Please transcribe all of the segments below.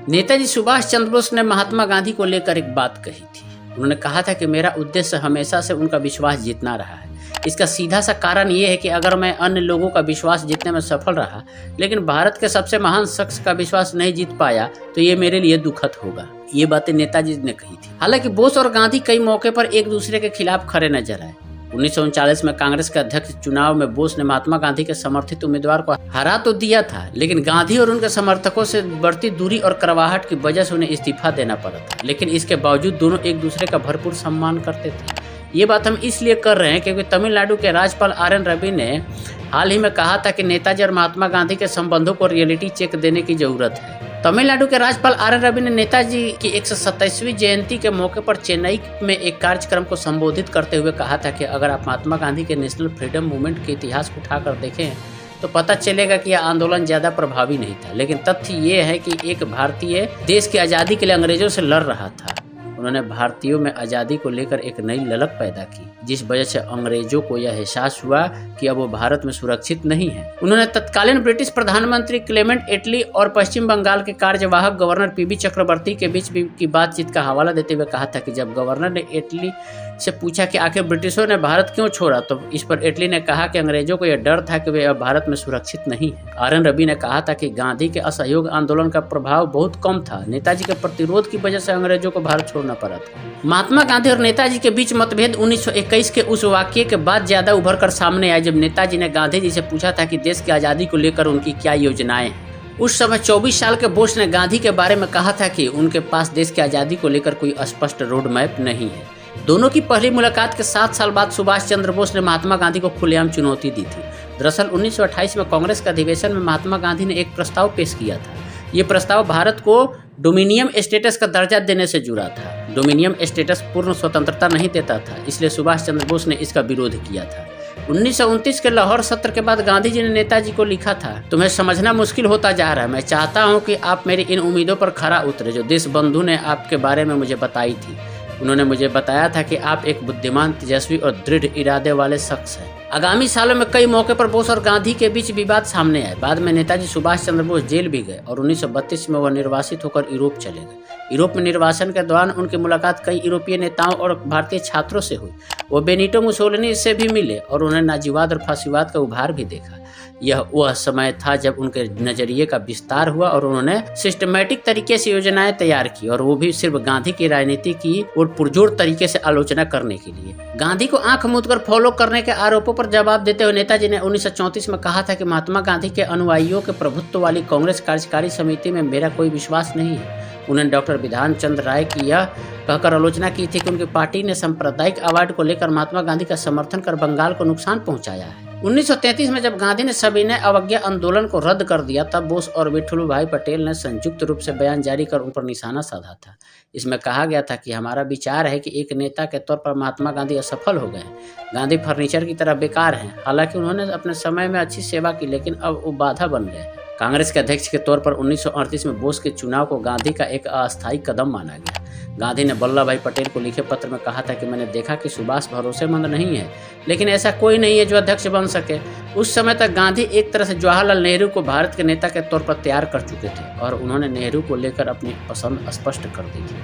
नेताजी सुभाष चंद्र बोस ने महात्मा गांधी को लेकर एक बात कही थी। उन्होंने कहा था कि मेरा उद्देश्य हमेशा से उनका विश्वास जीतना रहा है। इसका सीधा सा कारण ये है कि अगर मैं अन्य लोगों का विश्वास जीतने में सफल रहा लेकिन भारत के सबसे महान शख्स का विश्वास नहीं जीत पाया तो ये मेरे लिए दुखद होगा। ये बातें नेताजी ने कही थी। हालांकि बोस और गांधी कई मौके पर एक दूसरे के खिलाफ खड़े नजर आए। 1939 में कांग्रेस के अध्यक्ष चुनाव में बोस ने महात्मा गांधी के समर्थित उम्मीदवार को हरा तो दिया था, लेकिन गांधी और उनके समर्थकों से बढ़ती दूरी और कड़वाहट की वजह से उन्हें इस्तीफा देना पड़ा था। लेकिन इसके बावजूद दोनों एक दूसरे का भरपूर सम्मान करते थे। ये बात हम इसलिए कर रहे हैं क्योंकि तमिलनाडु के राज्यपाल RN रवि ने हाल ही में कहा था कि नेताजी और महात्मा गांधी के संबंधों को रियलिटी चेक देने की जरूरत है। तमिलनाडु के राज्यपाल RN रवि ने नेताजी की 127वीं जयंती के मौके पर चेन्नई में एक कार्यक्रम को संबोधित करते हुए कहा था कि अगर आप महात्मा गांधी के नेशनल फ्रीडम मूवमेंट के इतिहास को उठाकर देखें तो पता चलेगा कि यह आंदोलन ज्यादा प्रभावी नहीं था, लेकिन तथ्य ये है कि एक भारतीय देश की आज़ादी के लिए अंग्रेजों से लड़ रहा था। उन्होंने भारतीयों में आज़ादी को लेकर एक नई ललक पैदा की, जिस वजह से अंग्रेजों को यह एहसास हुआ कि अब वो भारत में सुरक्षित नहीं है। उन्होंने तत्कालीन ब्रिटिश प्रधानमंत्री क्लेमेंट एटली और पश्चिम बंगाल के कार्यवाहक गवर्नर PB चक्रवर्ती के बीच की बातचीत का हवाला देते हुए कहा था कि जब गवर्नर ने एटली से पूछा कि आखिर ब्रिटिशों ने भारत क्यों छोड़ा, तो इस पर एटली ने कहा कि अंग्रेजों को यह डर था कि वे अब भारत में सुरक्षित नहीं है। RN रवि ने कहा था कि गांधी के असहयोग आंदोलन का प्रभाव बहुत कम था। नेताजी के प्रतिरोध की वजह से अंग्रेजों को भारत छोड़ना पड़ा था। महात्मा गांधी और नेताजी के बीच मतभेद 1921 के उस वाकये के बाद ज्यादा उभर कर सामने आए जब नेताजी ने गांधी जी से पूछा था कि देश की आज़ादी को लेकर उनकी क्या योजनाएं हैं। उस समय 24 साल के बोस ने गांधी के बारे में कहा था कि उनके पास देश की आज़ादी को लेकर कोई स्पष्ट रोड मैप नहीं है। दोनों की पहली मुलाकात के 7 साल बाद सुभाष चंद्र बोस ने महात्मा गांधी को खुलेआम चुनौती दी थी। दरअसल 1928 में कांग्रेस के अधिवेशन में महात्मा गांधी ने एक प्रस्ताव पेश किया था। ये प्रस्ताव भारत को डोमिनियन स्टेटस का दर्जा देने से जुड़ा था। डोमिनियन स्टेटस पूर्ण स्वतंत्रता नहीं देता था, इसलिए सुभाष चंद्र बोस ने इसका विरोध किया था। 1929 के लाहौर सत्र के बाद गांधी जी ने नेताजी को लिखा था, तुम्हें समझना मुश्किल होता जा रहा है। मैं चाहता हूं कि आप मेरी इन उम्मीदों पर खरा उतरे जो देश बंधु ने आपके बारे में मुझे बताई थी। उन्होंने मुझे बताया था कि आप एक बुद्धिमान, तेजस्वी और दृढ़ इरादे वाले शख्स हैं। आगामी सालों में कई मौके पर बोस और गांधी के बीच विवाद सामने आए। बाद में नेताजी सुभाष चंद्र बोस जेल भी गए और 1932 में वह निर्वासित होकर यूरोप चले गए। यूरोप में निर्वासन के दौरान उनकी मुलाकात कई यूरोपीय नेताओं और भारतीय छात्रों से हुई। वो बेनिटो मुसोलिनी से भी मिले और उन्होंने नाजीवाद और फासीवाद का उभार भी देखा। यह वह समय था जब उनके नजरिए का विस्तार हुआ और उन्होंने सिस्टमैटिक तरीके से योजनाएं तैयार की, और वो भी सिर्फ गांधी की राजनीति की और पुरजोर तरीके से आलोचना करने के लिए। गांधी को आंख मूंद कर फॉलो करने के आरोपों पर जवाब देते हुए नेताजी ने 1934 में कहा था कि महात्मा गांधी के अनुयायियों के प्रभुत्व वाली कांग्रेस कार्यकारी समिति में मेरा कोई विश्वास नहीं है। उन्होंने डॉक्टर विधान चंद्र राय की यह कहकर आलोचना की थी कि उनकी पार्टी ने सांप्रदायिक अवार्ड को लेकर महात्मा गांधी का समर्थन कर बंगाल को नुकसान पहुंचाया है। 1933 में जब गांधी ने सविनय अवज्ञा आंदोलन को रद्द कर दिया, तब बोस और विठ्ठल भाई पटेल ने संयुक्त रूप से बयान जारी कर उन पर निशाना साधा था। इसमें कहा गया था कि हमारा विचार है कि एक नेता के तौर पर महात्मा गांधी असफल हो गए। गांधी फर्नीचर की तरह बेकार हैं। हालांकि उन्होंने अपने समय में अच्छी सेवा की, लेकिन अब वो बाधा बन गए। कांग्रेस के अध्यक्ष के तौर पर 1938 में बोस के चुनाव को गांधी का एक अस्थायी कदम माना गया। गांधी ने वल्लभ भाई पटेल को लिखे पत्र में कहा था कि मैंने देखा कि सुभाष भरोसेमंद नहीं है, लेकिन ऐसा कोई नहीं है जो अध्यक्ष बन सके। उस समय तक गांधी एक तरह से जवाहरलाल नेहरू को भारत के नेता के तौर पर तैयार कर चुके थे और उन्होंने नेहरू को लेकर अपनी पसंद स्पष्ट कर दी थी।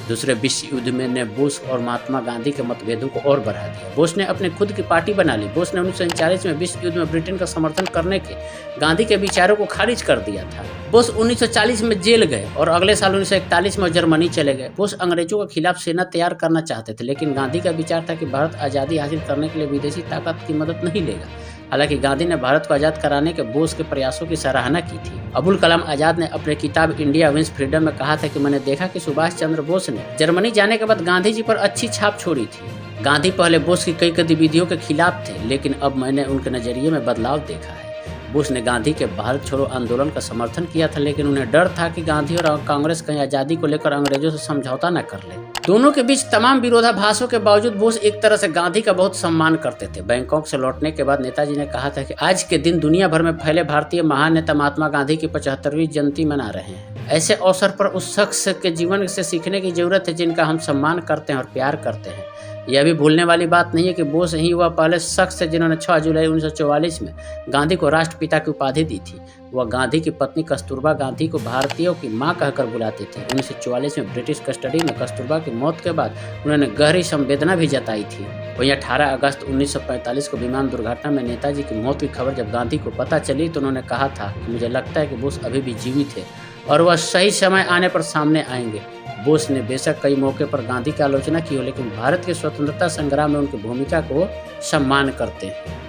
दूसरे विश्व युद्ध में ने बोस और महात्मा गांधी के मतभेदों को और बढ़ा दिया। बोस ने अपनी खुद की पार्टी बना ली। बोस ने 1939 में विश्व युद्ध में ब्रिटेन का समर्थन करने के गांधी के विचारों को खारिज कर दिया था। बोस 1940 में जेल गए और अगले साल 1941 में जर्मनी चले गए। बोस अंग्रेजों के खिलाफ सेना तैयार करना चाहते थे, लेकिन गांधी का विचार था कि भारत आज़ादी हासिल करने के लिए विदेशी ताकत की मदद नहीं लेगा। हालांकि गांधी ने भारत को आज़ाद कराने के बोस के प्रयासों की सराहना की थी। अबुल कलाम आजाद ने अपने किताब इंडिया विंस फ्रीडम में कहा था कि मैंने देखा कि सुभाष चंद्र बोस ने जर्मनी जाने के बाद गांधी जी पर अच्छी छाप छोड़ी थी। गांधी पहले बोस की कई गतिविधियों के खिलाफ थे, लेकिन अब मैंने उनके नजरिए में बदलाव देखा है। बोस ने गांधी के भारत छोड़ो आंदोलन का समर्थन किया था, लेकिन उन्हें डर था कि गांधी और कांग्रेस कहीं आज़ादी को लेकर अंग्रेजों से समझौता न कर ले। दोनों के बीच तमाम विरोधाभासों के बावजूद बोस एक तरह से गांधी का बहुत सम्मान करते थे। बैंकॉक से लौटने के बाद नेताजी ने कहा था कि आज के दिन दुनिया भर में फैले भारतीय महान नेता महात्मा गांधी की 75वीं जयंती मना रहे हैं। ऐसे अवसर पर उस शख्स के जीवन से सीखने की जरूरत है जिनका हम सम्मान करते हैं और प्यार करते हैं। यह भी भूलने वाली बात नहीं है कि बोस ही वह पहले शख्स थे जिन्होंने 6 जुलाई 1944 में गांधी को राष्ट्रपिता की उपाधि दी थी। वह गांधी की पत्नी कस्तूरबा गांधी को भारतीयों की मां कहकर बुलाते थे। 1944 में ब्रिटिश कस्टडी में कस्तूरबा की मौत के बाद उन्होंने गहरी संवेदना भी जताई थी। वहीं 18 अगस्त 1945 को विमान दुर्घटना में नेताजी की मौत की खबर जब गांधी को पता चली तो उन्होंने कहा था कि मुझे लगता है कि बोस अभी भी जीवित है और वह सही समय आने पर सामने आएंगे। बोस ने बेशक कई मौके पर गांधी की आलोचना की हो, लेकिन भारत के स्वतंत्रता संग्राम में उनकी भूमिका को सम्मान करते हैं।